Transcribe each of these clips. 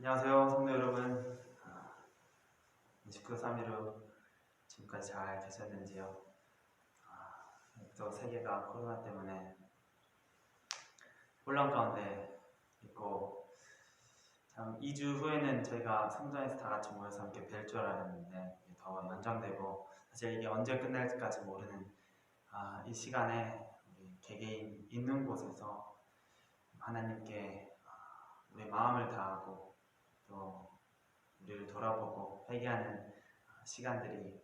안녕하세요, 성도 여러분. 29, 3일후 지금까지 잘 계셨는지요? 또 세계가 코로나 때문에 혼란 가운데 있고, 참 2주 후에는 저희가 성전에서 다 같이 모여서 함께 뵐 줄 알았는데 더 연장되고, 사실 이게 언제 끝날지 모르는 이 시간에 우리 개개인 있는 곳에서 하나님께 우리 마음을 다하고 또 우리를 돌아보고 회개하는 시간들이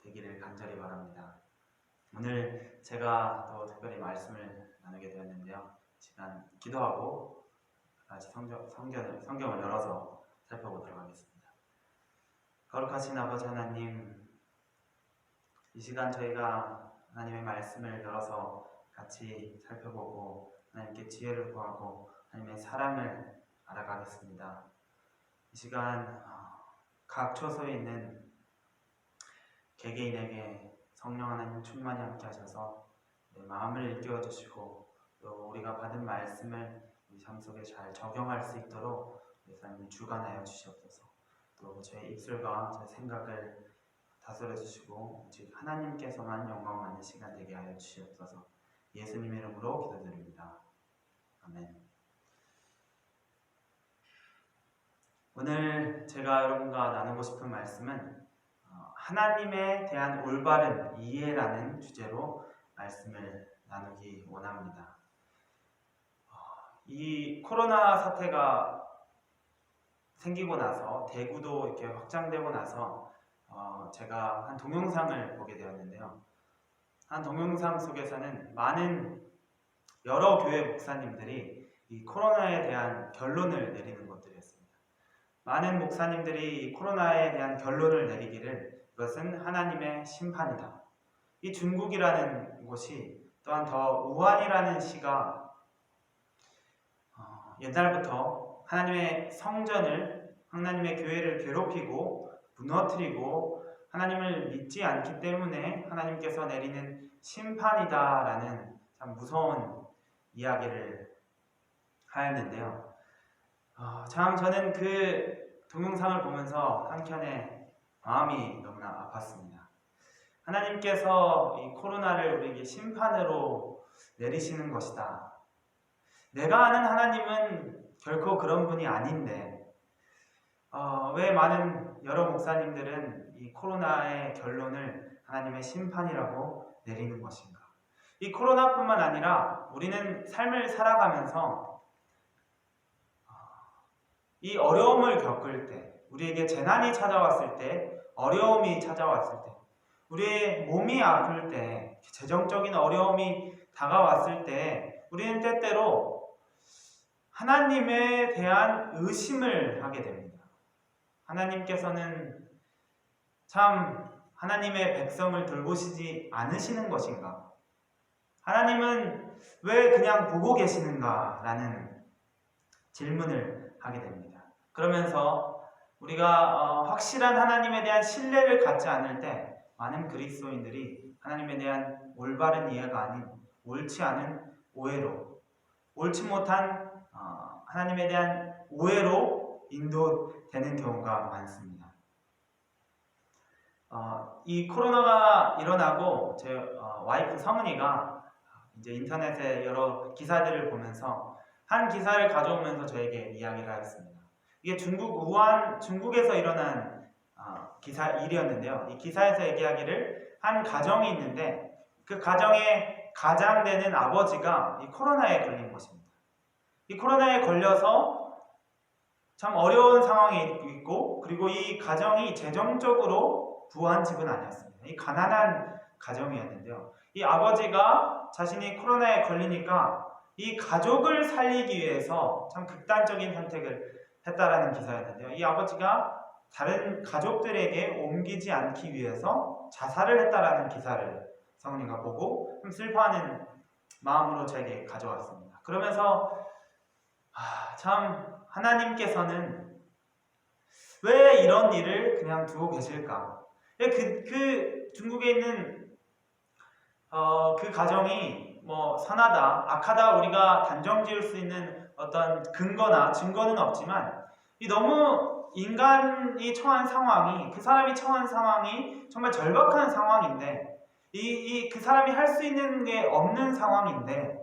되기를 간절히 바랍니다. 오늘 제가 또 특별히 말씀을 나누게 되었는데요. 시간 기도하고 다시 성경을 열어서 살펴보도록 하겠습니다. 거룩하신 아버지 하나님, 이 시간 저희가 하나님의 말씀을 열어서 같이 살펴보고 하나님께 지혜를 구하고 하나님의 사랑을 알아가겠습니다. 이 시간 각 처소에 있는 개개인에게 성령 하나님 충만히 함께 하셔서 내 마음을 일깨워 주시고 또 우리가 받은 말씀을 우리 삶 속에 잘 적용할 수 있도록 우리 삶을 주관하여 주시옵소서. 또 제 입술과 제 생각을 다스려 주시고 오직 하나님께서만 영광 받는 시간 되게 하여 주시옵소서. 예수님 이름으로 기도드립니다. 아멘. 오늘 제가 여러분과 나누고 싶은 말씀은 하나님에 대한 올바른 이해라는 주제로 말씀을 나누기 원합니다. 이 코로나 사태가 생기고 나서 대구도 이렇게 확장되고 나서 제가 한 동영상을 보게 되었는데요. 한 동영상 속에서는 많은 여러 교회 목사님들이 이 코로나에 대한 결론을 내리는 것들이었습니다. 많은 목사님들이 이 코로나에 대한 결론을 내리기를 이것은 하나님의 심판이다. 이 중국이라는 곳이 또한 더 우한이라는 시가 옛날부터 하나님의 성전을, 하나님의 교회를 괴롭히고 무너뜨리고 하나님을 믿지 않기 때문에 하나님께서 내리는 심판이다라는 참 무서운 이야기를 하였는데요. 참 저는 그 동영상을 보면서 한켠에 마음이 너무나 아팠습니다. 하나님께서 이 코로나를 우리에게 심판으로 내리시는 것이다. 내가 아는 하나님은 결코 그런 분이 아닌데 왜 많은 여러 목사님들은 이 코로나의 결론을 하나님의 심판이라고 내리는 것인가? 이 코로나뿐만 아니라 우리는 삶을 살아가면서 이 어려움을 겪을 때, 우리에게 재난이 찾아왔을 때, 어려움이 찾아왔을 때, 우리의 몸이 아플 때, 재정적인 어려움이 다가왔을 때 우리는 때때로 하나님에 대한 의심을 하게 됩니다. 하나님께서는 참 하나님의 백성을 돌보시지 않으시는 것인가? 하나님은 왜 그냥 보고 계시는가? 라는 질문을 하게 됩니다. 그러면서 우리가 확실한 하나님에 대한 신뢰를 갖지 않을 때 많은 그리스도인들이 하나님에 대한 올바른 이해가 아닌 옳지 않은 오해로, 옳지 못한 하나님에 대한 오해로 인도되는 경우가 많습니다. 이 코로나가 일어나고 제 와이프 성은이가 이제 인터넷에 여러 기사들을 보면서 한 기사를 가져오면서 저에게 이야기를 하였습니다. 이게 중국에서 일어난 기사 일이었는데요. 이 기사에서 얘기하기를 한 가정이 있는데 그 가정의 가장되는 아버지가 이 코로나에 걸린 것입니다. 이 코로나에 걸려서 참 어려운 상황에 있고 그리고 이 가정이 재정적으로 부한 집은 아니었습니다. 이 가난한 가정이었는데요. 이 아버지가 자신이 코로나에 걸리니까 이 가족을 살리기 위해서 참 극단적인 선택을 했다라는 기사였는데요. 이 아버지가 다른 가족들에게 옮기지 않기 위해서 자살을 했다라는 기사를 성은이가 보고 좀 슬퍼하는 마음으로 저에게 가져왔습니다. 그러면서 참 하나님께서는 왜 이런 일을 그냥 두고 계실까? 그 중국에 있는 그 가정이 뭐 선하다, 악하다 우리가 단정 지을 수 있는 어떤 근거나 증거는 없지만 이 너무 인간이 처한 상황이, 그 사람이 처한 상황이 정말 절박한 상황인데, 그 사람이 할 수 있는 게 없는 상황인데,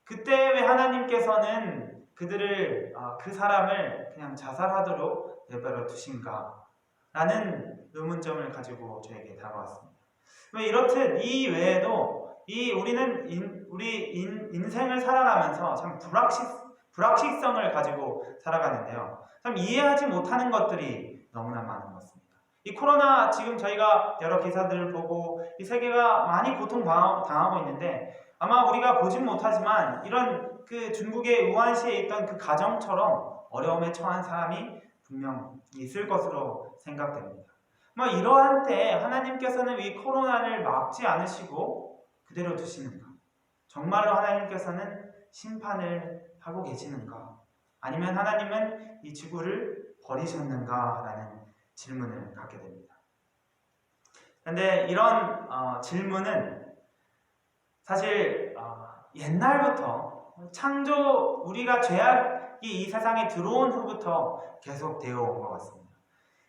그때 왜 하나님께서는 그 사람을 그냥 자살하도록 내버려 두신가? 라는 의문점을 가지고 저에게 다가왔습니다. 이렇듯 이 외에도 우리 인생을 살아가면서 참 불확실성을 가지고 살아가는데요. 참 이해하지 못하는 것들이 너무나 많은 것 같습니다. 이 코로나 지금 저희가 여러 기사들을 보고 이 세계가 많이 고통당하고 있는데 아마 우리가 보진 못하지만 이런 그 중국의 우한시에 있던 그 가정처럼 어려움에 처한 사람이 분명 있을 것으로 생각됩니다. 이러한 때 하나님께서는 이 코로나를 막지 않으시고 그대로 두시는가? 정말로 하나님께서는 심판을 하고 계시는가? 아니면 하나님은 이 지구를 버리셨는가? 라는 질문을 갖게 됩니다. 그런데 이런 질문은 사실 옛날부터 우리가 죄악이 이 세상에 들어온 후부터 계속 되어 온 것 같습니다.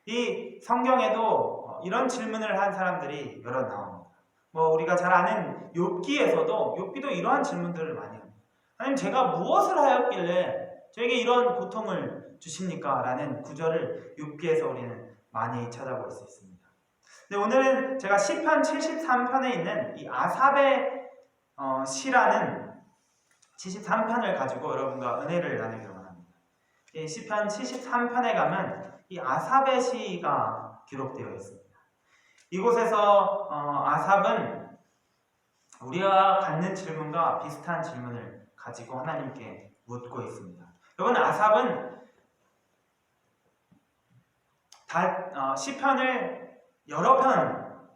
이 성경에도 이런 질문을 한 사람들이 여러 나옵니다. 우리가 잘 아는 욥기도 이러한 질문들을 많이 합니다. 하나님, 제가 무엇을 하였길래 저에게 이런 고통을 주십니까? 라는 구절을 욥기에서 우리는 많이 찾아볼 수 있습니다. 근데 오늘은 제가 시편 73편에 있는 이 아삽의 시라는 73편을 가지고 여러분과 은혜를 나누기로 합니다. 이 시편 73편에 가면 이 아삽의 시가 기록되어 있습니다. 이곳에서 아삽은 우리가 갖는 질문과 비슷한 질문을 가지고 하나님께 묻고 있습니다. 여러분, 아삽은 시편을 여러 편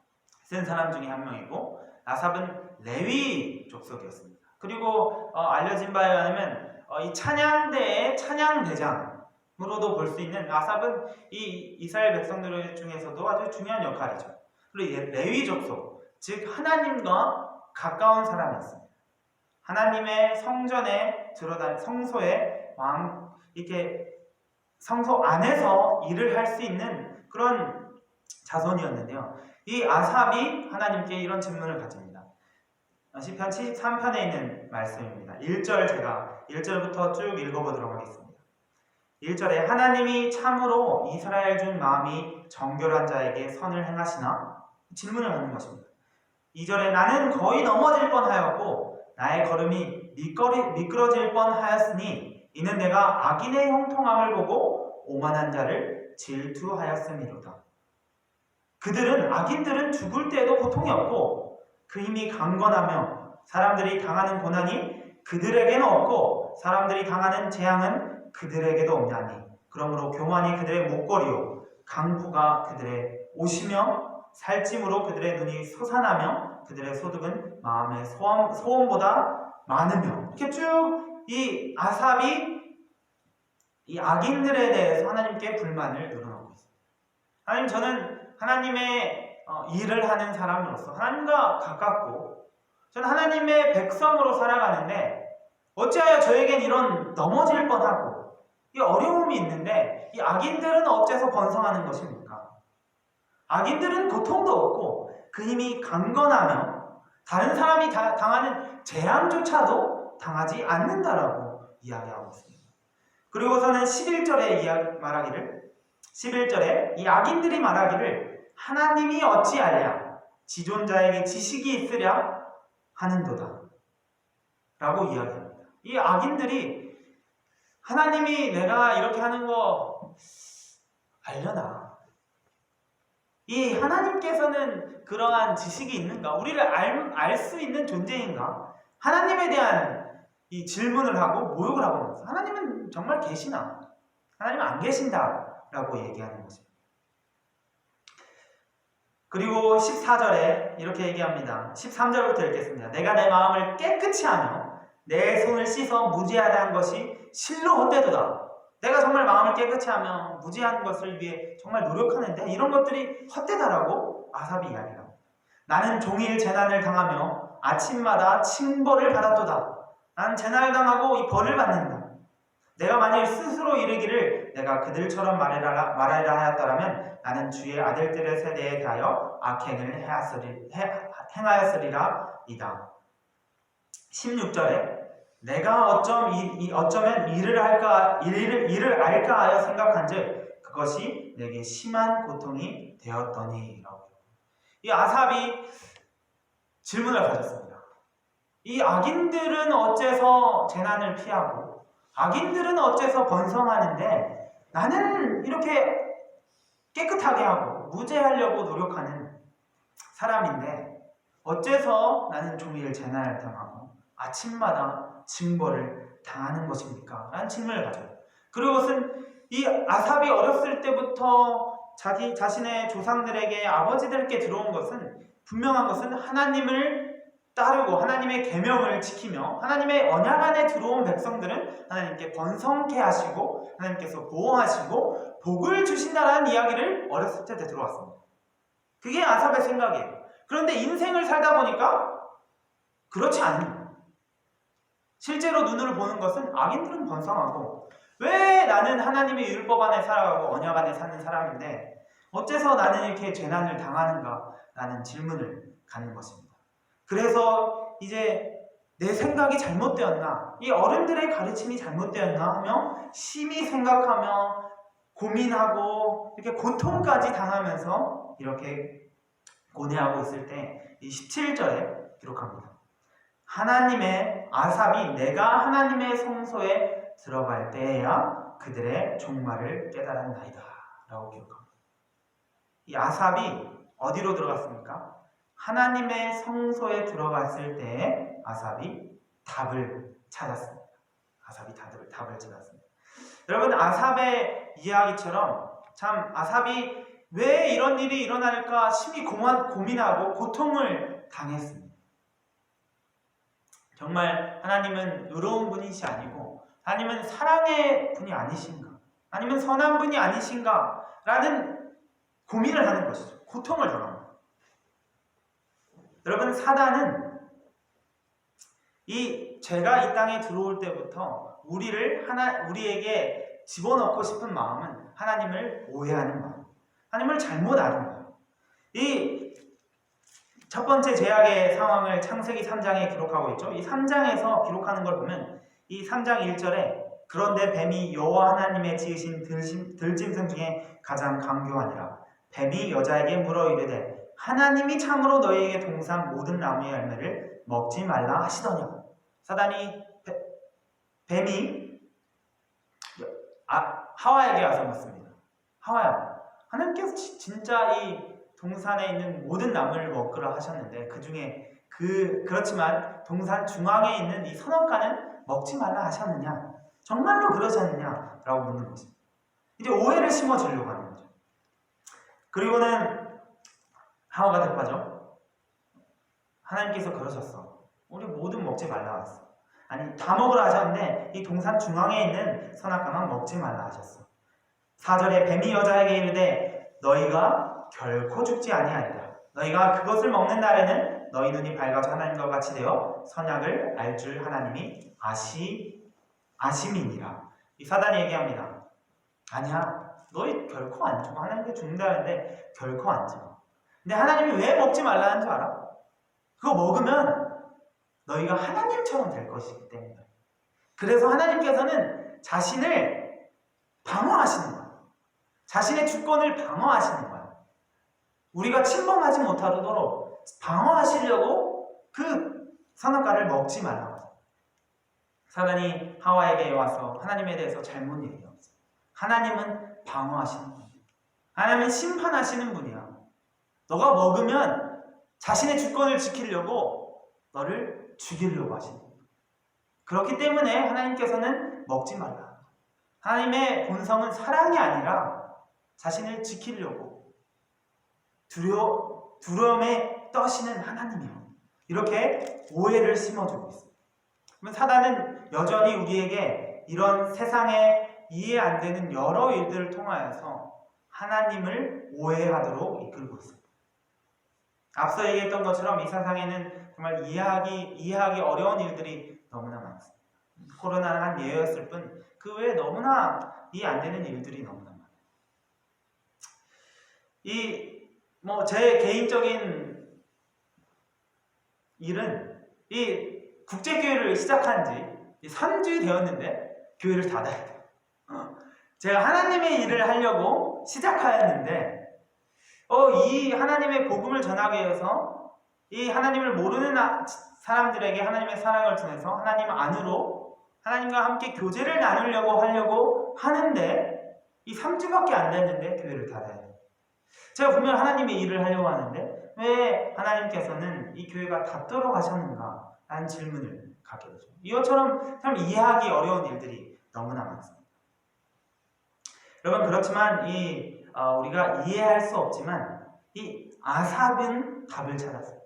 쓴 사람 중에 한 명이고, 아삽은 레위 족속이었습니다. 그리고 알려진 바에 의하면 이 찬양대의 찬양대장으로도 볼 수 있는 아삽은 이 이스라엘 백성들 중에서도 아주 중요한 역할이죠. 그리고 레위 족속, 즉 하나님과 가까운 사람이었습니다. 하나님의 성전에 성소에 이렇게 성소 안에서 일을 할 수 있는 그런 자손이었는데요. 이 아삽이 하나님께 이런 질문을 가집니다. 시편 73편에 있는 말씀입니다. 1절부터 쭉 읽어보도록 하겠습니다. 1절에 하나님이 참으로 이스라엘 중 마음이 정결한 자에게 선을 행하시나? 질문을 하는 것입니다. 2절에 나는 거의 넘어질 뻔하였고 나의 걸음이 미끄러질 뻔하였으니 이는 내가 악인의 형통함을 보고 오만한 자를 질투하였음이로다. 악인들은 죽을 때에도 고통이 없고 그 힘이 강건하며 사람들이 당하는 고난이 그들에게는 없고 사람들이 당하는 재앙은 그들에게도 없나니 그러므로 교만이 그들의 목걸이요 강포가 그들의 옷이며 살찜으로 그들의 눈이 솟아나며 그들의 소득은 마음의 소원보다 많으며 이렇게 쭉 이 아삽이 이 악인들에 대해서 하나님께 불만을 늘어놓고 있습니다. 하나님, 저는 하나님의 일을 하는 사람으로서 하나님과 가깝고 저는 하나님의 백성으로 살아가는데 어찌하여 저에겐 이런 넘어질 뻔하고 이 어려움이 있는데 이 악인들은 어째서 번성하는 것입니까? 악인들은 고통도 없고 그 힘이 강건하며 다른 사람이 당하는 재앙조차도 당하지 않는다라고 이야기하고 있습니다. 그리고서는 11절에 이 악인들이 말하기를 하나님이 어찌하랴 지존자에게 지식이 있으랴 하는도다 라고 이야기합니다. 이 악인들이 하나님이 내가 이렇게 하는 거 알려나? 이 하나님께서는 그러한 지식이 있는가? 우리를 알 수 있는 존재인가? 하나님에 대한 이 질문을 하고 모욕을 하고 있는 거죠. 하나님은 정말 계시나? 하나님은 안 계신다 라고 얘기하는 것입니다. 그리고 14절에 이렇게 얘기합니다. 13절부터 읽겠습니다. 내가 내 마음을 깨끗이 하며 내 손을 씻어 무지하다는 것이 실로 헛되도다. 내가 정말 마음을 깨끗이 하며 무지한 것을 위해 정말 노력하는데 이런 것들이 헛되다라고 아삽이 이야기합니다. 나는 종일 재난을 당하며 아침마다 징벌을 받았도다. 나는 재난을 당하고 이 벌을 받는다. 내가 만일 스스로 이르기를 내가 그들처럼 말하라 하였더라면 나는 주의 아들들의 세대에 대하여 악행을 행하였으리라 이다. 16절에 내가 어쩌면 일을 알까 하여 생각한즉 그것이 내게 심한 고통이 되었더니 라고. 이 아삽이 질문을 가졌습니다. 이 악인들은 어째서 재난을 피하고 악인들은 어째서 번성하는데 나는 이렇게 깨끗하게 하고 무죄하려고 노력하는 사람인데 어째서 나는 종일 재난을 당하고 아침마다 징벌을 당하는 것입니까? 라는 질문을 가져요. 그것은 이 아삽이 어렸을 때부터 자기 자신의 조상들에게 아버지들께 들어온 것은 분명한 것은 하나님을 따르고 하나님의 계명을 지키며 하나님의 언약 안에 들어온 백성들은 하나님께 번성케 하시고 하나님께서 보호하시고 복을 주신다라는 이야기를 어렸을 때 들어왔습니다. 그게 아삽의 생각이에요. 그런데 인생을 살다 보니까 그렇지 않습니다. 실제로 눈으로 보는 것은 악인들은 번성하고 왜 나는 하나님의 율법 안에 살아가고 언약 안에 사는 사람인데 어째서 나는 이렇게 재난을 당하는가 라는 질문을 갖는 것입니다. 그래서 이제 내 생각이 잘못되었나 이 어른들의 가르침이 잘못되었나 하며 심히 생각하며 고민하고 이렇게 고통까지 당하면서 이렇게 고뇌하고 있을 때 이 17절에 기록합니다. 하나님의 아삽이 내가 하나님의 성소에 들어갈 때에야 그들의 종말을 깨달았나이다 라고 기록합니다. 이 아삽이 어디로 들어갔습니까? 하나님의 성소에 들어갔을 때에 아삽이 답을 찾았습니다. 아삽이 답을 찾았습니다. 여러분 아삽의 이야기처럼 참 아삽이 왜 이런 일이 일어날까 심히 고민하고 고통을 당했습니다. 정말 하나님은 의로운 분이시 아니고 하나님은 사랑의 분이 아니신가? 아니면 선한 분이 아니신가? 라는 고민을 하는 것이죠. 고통을 당합니다. 여러분 사단은 이 죄가 이 땅에 들어올 때부터 우리에게 집어넣고 싶은 마음은 하나님을 오해하는 마음, 하나님을 잘못 아는 거예요. 이 첫 번째 죄악의 상황을 창세기 3장에 기록하고 있죠. 이 3장에서 기록하는 걸 보면 이 3장 1절에 그런데 뱀이 여호와 하나님의 지으신 들짐승 중에 가장 강교하니라. 뱀이 여자에게 물어 이르되 하나님이 참으로 너희에게 동산 모든 나무의 열매를 먹지 말라 하시더냐. 사단이 뱀이 하와에게 와서 묻습니다. 하와야, 하나님께서 진짜 이 동산에 있는 모든 나무를 먹으라 하셨는데 그 중에 그렇지만 동산 중앙에 있는 이 선악과는 먹지 말라 하셨느냐? 정말로 그러셨느냐? 라고 묻는 것입니다. 이제 오해를 심어주려고 하는 거죠. 그리고는 하와가 대파죠. 하나님께서 그러셨어. 우리 모든 먹지 말라 하셨어. 아니 다 먹으라 하셨는데 이 동산 중앙에 있는 선악과만 먹지 말라 하셨어. 4절에 뱀이 여자에게 이르되 너희가 결코 죽지 아니하리라. 너희가 그것을 먹는 날에는 너희 눈이 밝아져 하나님과 같이 되어 선악을 알 줄 하나님이 아심이니라. 이 사단이 얘기합니다. 아니야, 너희 결코 안 죽어. 하나님께 죽는다는데 결코 안 죽어. 근데 하나님이 왜 먹지 말라는 줄 알아? 그거 먹으면 너희가 하나님처럼 될 것이기 때문에. 그래서 하나님께서는 자신을 방어하시는 거야. 자신의 주권을 방어하시는 거야. 우리가 침범하지 못하도록 방어하시려고 그 선악과를 먹지 말라고. 사단이 하와에게 와서 하나님에 대해서 잘못 얘기해요. 하나님은 방어하시는 분이야. 하나님은 심판하시는 분이야. 너가 먹으면 자신의 주권을 지키려고 너를 죽이려고 하시는 거야. 그렇기 때문에 하나님께서는 먹지 말라. 하나님의 본성은 사랑이 아니라 자신을 지키려고 두려움에 떠시는 하나님이요. 이렇게 오해를 심어주고 있습니다. 그러면 사단은 여전히 우리에게 이런 세상에 이해 안 되는 여러 일들을 통하여서 하나님을 오해하도록 이끌고 있습니다. 앞서 얘기했던 것처럼 이 세상에는 정말 이해하기 어려운 일들이 너무나 많습니다. 코로나는 한 예였을 뿐 그 외에 너무나 이해 안 되는 일들이 너무나 많아요. 제 개인적인 일은 이 국제교회를 시작한 지 3주 되었는데 교회를 닫아야 돼요. 제가 하나님의 일을 하려고 시작하였는데 이 하나님의 복음을 전하기 위해서 이 하나님을 모르는 사람들에게 하나님의 사랑을 전해서 하나님 안으로 하나님과 함께 교제를 나누려고 하는데 이 3주밖에 안 됐는데 교회를 닫아야 돼요. 제가 분명 하나님의 일을 하려고 하는데 왜 하나님께서는 이 교회가 닫도록 하셨는가? 라는 질문을 갖게 되죠. 이것처럼 참 이해하기 어려운 일들이 너무나 많습니다. 여러분, 그렇지만 우리가 이해할 수 없지만 이 아삽은 답을 찾았어요.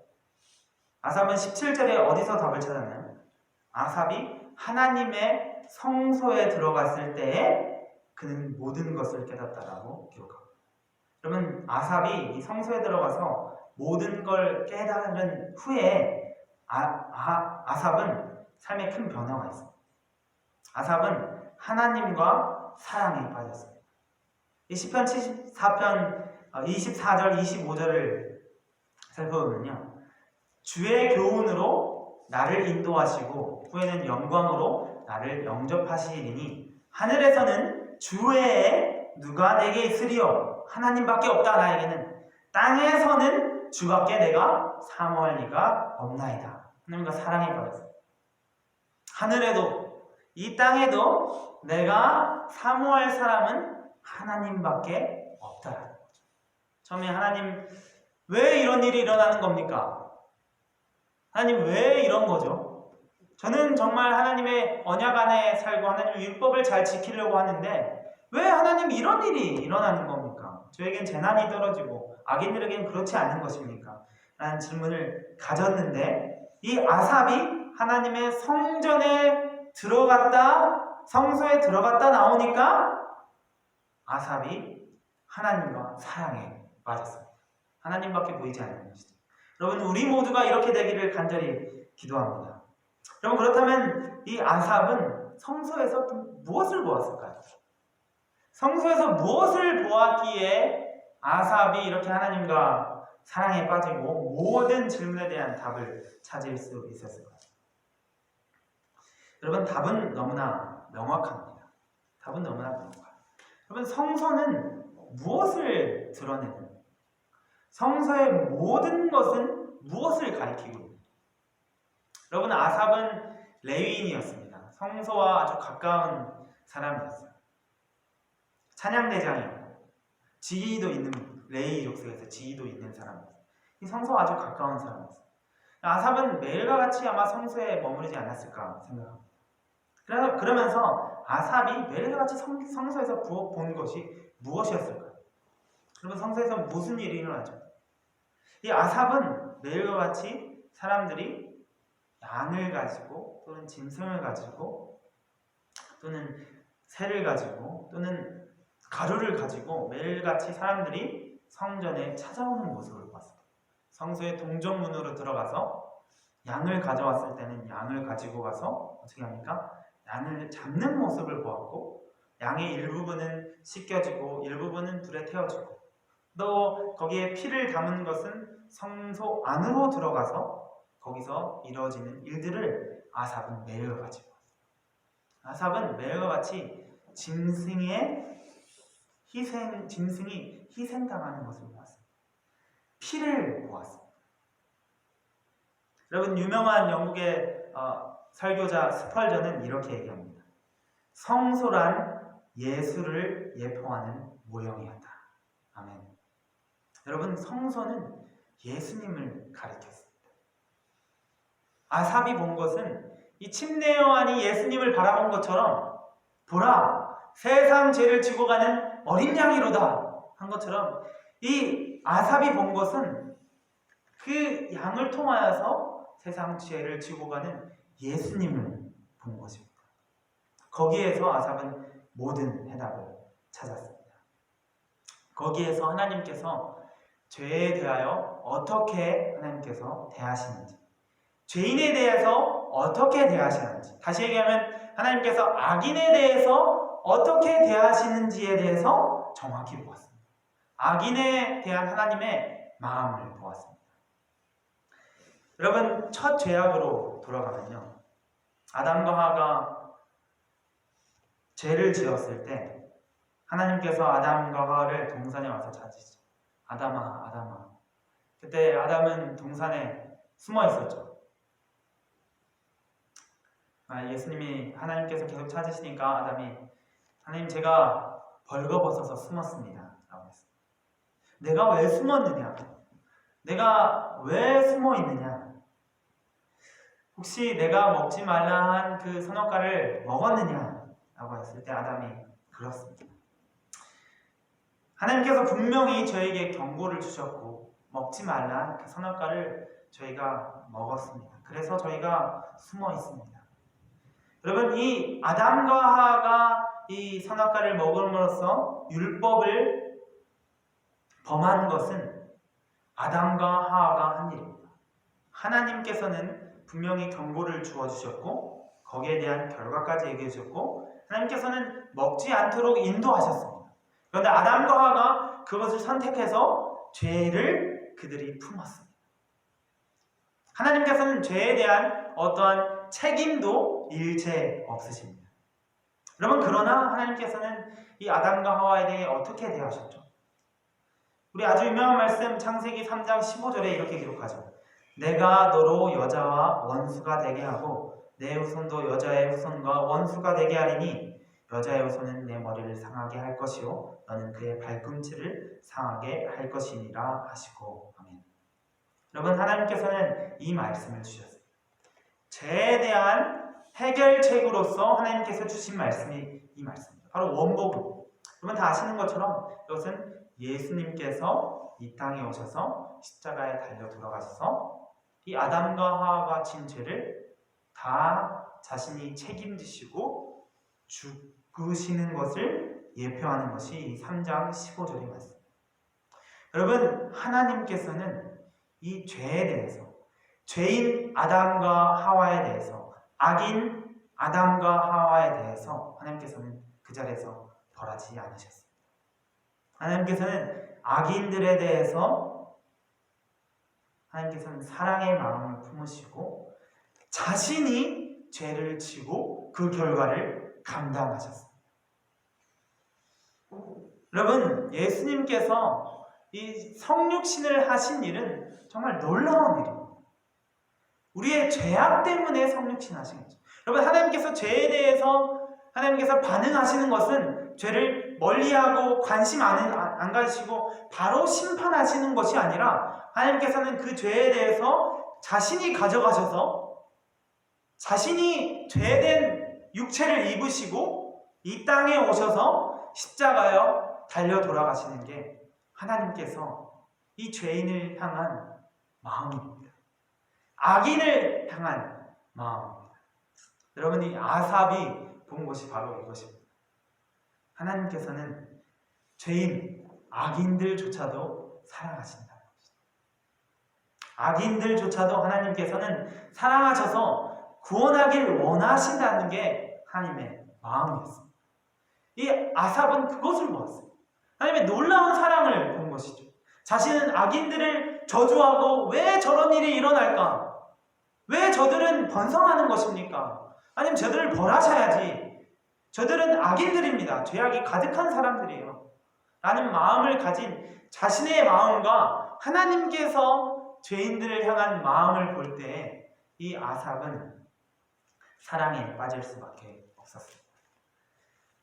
아삽은 17절에 어디서 답을 찾았나요? 아삽이 하나님의 성소에 들어갔을 때에 그는 모든 것을 깨닫다라고 기록합니다. 그러면 아삽이 이 성소에 들어가서 모든 걸 깨달은 후에 아삽은 삶에 큰 변화가 있습니다. 아삽은 하나님과 사랑에 빠졌습니다. 이 시편 74편 24절 25절을 살펴보면요, 주의 교훈으로 나를 인도하시고 후에는 영광으로 나를 영접하시리니 하늘에서는 주 외에 누가 내게 있으리요? 하나님밖에 없다. 나에게는 땅에서는 주밖에 내가 사모할 리가 없나이다. 하나님과 사랑에 빠졌어요. 하늘에도 이 땅에도 내가 사모할 사람은 하나님밖에 없다라는 거죠. 처음에 하나님, 왜 이런 일이 일어나는 겁니까? 하나님, 왜 이런 거죠? 저는 정말 하나님의 언약 안에 살고 하나님의 율법을 잘 지키려고 하는데 왜 하나님 이런 일이 일어나는 겁니까? 저에겐 재난이 떨어지고 악인들에겐 그렇지 않은 것입니까? 라는 질문을 가졌는데 이 아삽이 하나님의 성전에 들어갔다, 성소에 들어갔다 나오니까 아삽이 하나님과 사랑에 빠졌습니다. 하나님밖에 보이지 않는 것이죠. 여러분, 우리 모두가 이렇게 되기를 간절히 기도합니다. 여러분, 그렇다면 이 아삽은 성소에서 무엇을 보았을까요? 성소에서 무엇을 보았기에 아삽이 이렇게 하나님과 사랑에 빠지고 모든 질문에 대한 답을 찾을 수 있었을까요? 여러분, 답은 너무나 명확합니다. 답은 너무나 명확합니다. 여러분, 성소는 무엇을 드러내는? 성소의 모든 것은 무엇을 가리키고 있는? 여러분, 아삽은 레위인이었습니다. 성소와 아주 가까운 사람이었어요. 찬양대장이었고 지위도 있는, 레위 족속에서 지위도 있는 사람이었어요. 이 성소와 아주 가까운 사람이었어요. 아삽은 매일과 같이 아마 성소에 머무르지 않았을까 생각합니다. 그러면서 아삽이 매일과 같이 성소에서 본 것이 무엇이었을까요? 그러면 성소에서 무슨 일이 일어나죠? 이 아삽은 매일과 같이 사람들이 양을 가지고 또는 짐승을 가지고 또는 새를 가지고 또는 가루를 가지고 매일같이 사람들이 성전에 찾아오는 모습을 봤습니다. 성소의 동정문으로 들어가서 양을 가져왔을 때는 양을 가지고 가서 어떻게 합니까? 양을 잡는 모습을 보았고 양의 일부분은 씻겨지고 일부분은 불에 태워지고 또 거기에 피를 담은 것은 성소 안으로 들어가서 거기서 이루어지는 일들을 아삽은 매일과 같이 보았습니다. 아삽은 매일과 같이 짐승이 희생당하는 것을 보았습니다. 피를 보았습니다. 여러분, 유명한 영국의 설교자 스펄전은 이렇게 얘기합니다. 성소란 예수를 예표하는 모형이었다. 아멘. 여러분, 성소는 예수님을 가리켰습니다. 아삽이 본 것은 이 침례 요한이 예수님을 바라본 것처럼 보라, 세상 죄를 지고 가는 어린 양이로다 한 것처럼 이 아삽이 본 것은 그 양을 통하여서 세상 죄를 지고 가는 예수님을 본 것입니다. 거기에서 아삽은 모든 해답을 찾았습니다. 거기에서 하나님께서 죄에 대하여 어떻게 하나님께서 대하시는지, 죄인에 대해서 어떻게 대하시는지, 다시 얘기하면 하나님께서 악인에 대해서 어떻게 대하시는지에 대해서 정확히 보았습니다. 악인에 대한 하나님의 마음을 보았습니다. 여러분, 첫 죄악으로 돌아가면요, 아담과 하와가 죄를 지었을 때 하나님께서 아담과 하와를 동산에 와서 찾으시죠. 아담아, 아담아. 그때 아담은 동산에 숨어 있었죠. 예수님이 하나님께서 계속 찾으시니까 아담이, 하나님, 제가 벌거벗어서 숨었습니다 라고 했어요. 내가 왜 숨었느냐? 내가 왜 숨어 있느냐? 혹시 내가 먹지 말라 한 그 선악과를 먹었느냐? 라고 했을 때 아담이 그렇습니다. 하나님께서 분명히 저에게 경고를 주셨고 먹지 말라 그 선악과를 저희가 먹었습니다. 그래서 저희가 숨어 있습니다. 여러분, 이 아담과 하와가 이 선악과를 먹음으로써 율법을 범한 것은 아담과 하와가 한 일입니다. 하나님께서는 분명히 경고를 주어주셨고 거기에 대한 결과까지 얘기해 주셨고 하나님께서는 먹지 않도록 인도하셨습니다. 그런데 아담과 하와가 그것을 선택해서 죄를 그들이 품었습니다. 하나님께서는 죄에 대한 어떠한 책임도 일체 없으십니다. 여러분, 그러나 하나님께서는 이 아담과 하와에 대해 어떻게 대하셨죠? 우리 아주 유명한 말씀 창세기 3장 15절에 이렇게 기록하죠. 내가 너로 여자와 원수가 되게 하고 내 후손도 여자의 후손과 원수가 되게 하리니 여자의 후손은 내 머리를 상하게 할 것이요 너는 그의 발꿈치를 상하게 할 것이니라 하시고. 아멘. 여러분, 하나님께서는 이 말씀을 주셨어요. 죄에 대한 해결책으로서 하나님께서 주신 말씀이 이 말씀입니다. 바로 원복음. 여러분 다 아시는 것처럼 이것은 예수님께서 이 땅에 오셔서 십자가에 달려 돌아가셔서 이 아담과 하와가 진 죄를 다 자신이 책임지시고 죽으시는 것을 예표하는 것이 이 3장 15절의 말씀. 여러분, 하나님께서는 이 죄에 대해서, 죄인 아담과 하와에 대해서, 악인 아담과 하와에 대해서 하나님께서는 그 자리에서 벌하지 않으셨습니다. 하나님께서는 악인들에 대해서 하나님께서는 사랑의 마음을 품으시고 자신이 죄를 지고 그 결과를 감당하셨습니다. 여러분, 예수님께서 이 성육신을 하신 일은 정말 놀라운 일입니다. 우리의 죄악 때문에 성육신 하신 거죠. 여러분, 하나님께서 죄에 대해서 하나님께서 반응하시는 것은 죄를 멀리하고 관심 안 가지시고 바로 심판하시는 것이 아니라 하나님께서는 그 죄에 대해서 자신이 가져가셔서 자신이 죄된 육체를 입으시고 이 땅에 오셔서 십자가에 달려 돌아가시는 게 하나님께서 이 죄인을 향한 마음입니다. 악인을 향한 마음입니다. 여러분, 이 아삽이 본 것이 바로 이것입니다. 하나님께서는 죄인, 악인들조차도 사랑하신다는 것입니다. 악인들조차도 하나님께서는 사랑하셔서 구원하길 원하신다는 게 하나님의 마음이었습니다. 이 아삽은 그것을 보았어요. 하나님의 놀라운 사랑을 본 것이죠. 자신은 악인들을 저주하고 왜 저런 일이 일어날까? 왜 저들은 번성하는 것입니까? 아니면 저들을 벌하셔야지. 저들은 악인들입니다. 죄악이 가득한 사람들이에요. 라는 마음을 가진 자신의 마음과 하나님께서 죄인들을 향한 마음을 볼 때 이 아삽은 사랑에 빠질 수밖에 없었습니다.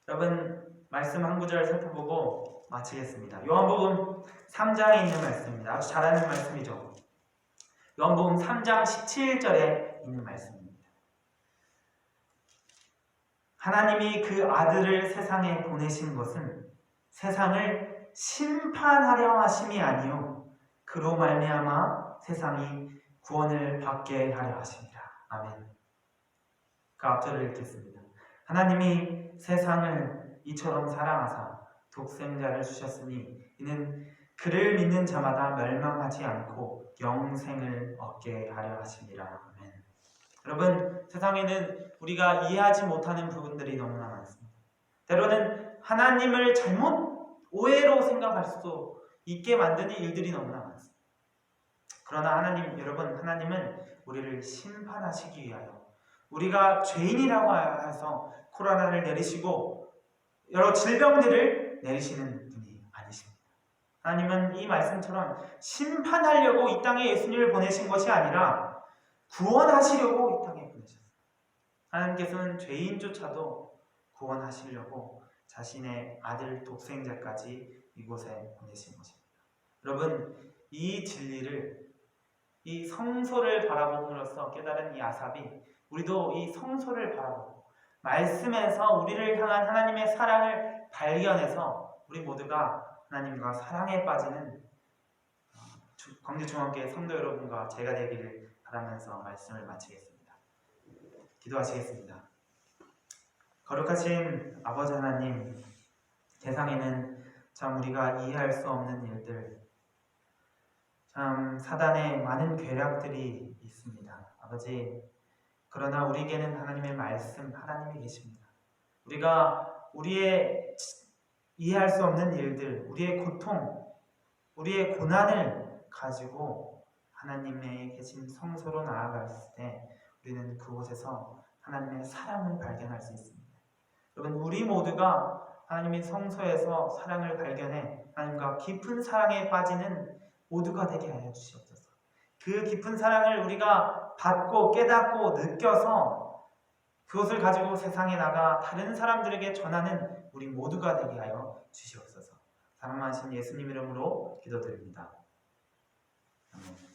여러분, 말씀 한 구절 살펴보고 마치겠습니다. 요한복음 3장에 있는 말씀입니다. 아주 잘 아는 말씀이죠. 요한복음 3장 17절에 있는 말씀입니다. 하나님이 그 아들을 세상에 보내신 것은 세상을 심판하려 하심이 아니요 그로 말미암아 세상이 구원을 받게 하려 하심이라. 아멘. 그 앞절을 읽겠습니다. 하나님이 세상을 이처럼 사랑하사 독생자를 주셨으니 이는 그를 믿는 자마다 멸망하지 않고 영생을 얻게 하려 하심이라. 아멘. 여러분, 세상에는 우리가 이해하지 못하는 부분들이 너무나 많습니다. 때로는 하나님을 잘못 오해로 생각할 수도 있게 만드는 일들이 너무나 많습니다. 그러나 여러분, 하나님은 우리를 심판하시기 위하여 우리가 죄인이라고 해서 코로나를 내리시고 여러 질병들을 내리시는 분이 아니십니다. 하나님은 이 말씀처럼 심판하려고 이 땅에 예수님을 보내신 것이 아니라 구원하시려고 이 땅에 보내셨습니다. 하나님께서는 죄인조차도 구원하시려고 자신의 아들 독생자까지 이곳에 보내신 것입니다. 여러분, 이 진리를, 이 성소를 바라봄으로써 깨달은 이 아삽이 우리도 이 성소를 바라보고 말씀에서 우리를 향한 하나님의 사랑을 발견해서 우리 모두가 하나님과 사랑에 빠지는 광주중앙교회 성도 여러분과 제가 되기를 바라면서 말씀을 마치겠습니다. 기도하시겠습니다. 거룩하신 아버지 하나님, 세상에는 참 우리가 이해할 수 없는 일들, 참 사단의 많은 괴략들이 있습니다. 아버지, 그러나 우리에게는 하나님의 말씀, 하나님이 계십니다. 우리가 우리의 이해할 수 없는 일들, 우리의 고통, 우리의 고난을 가지고 하나님의 계신 성소로 나아갔을 때 우리는 그곳에서 하나님의 사랑을 발견할 수 있습니다. 여러분, 우리 모두가 하나님의 성소에서 사랑을 발견해 하나님과 깊은 사랑에 빠지는 모두가 되게 하여 주시옵소서. 그 깊은 사랑을 우리가 받고 깨닫고 느껴서 그것을 가지고 세상에 나가 다른 사람들에게 전하는 우리 모두가 되게 하여 주시옵소서. 사랑하신 예수님 이름으로 기도드립니다. 아멘.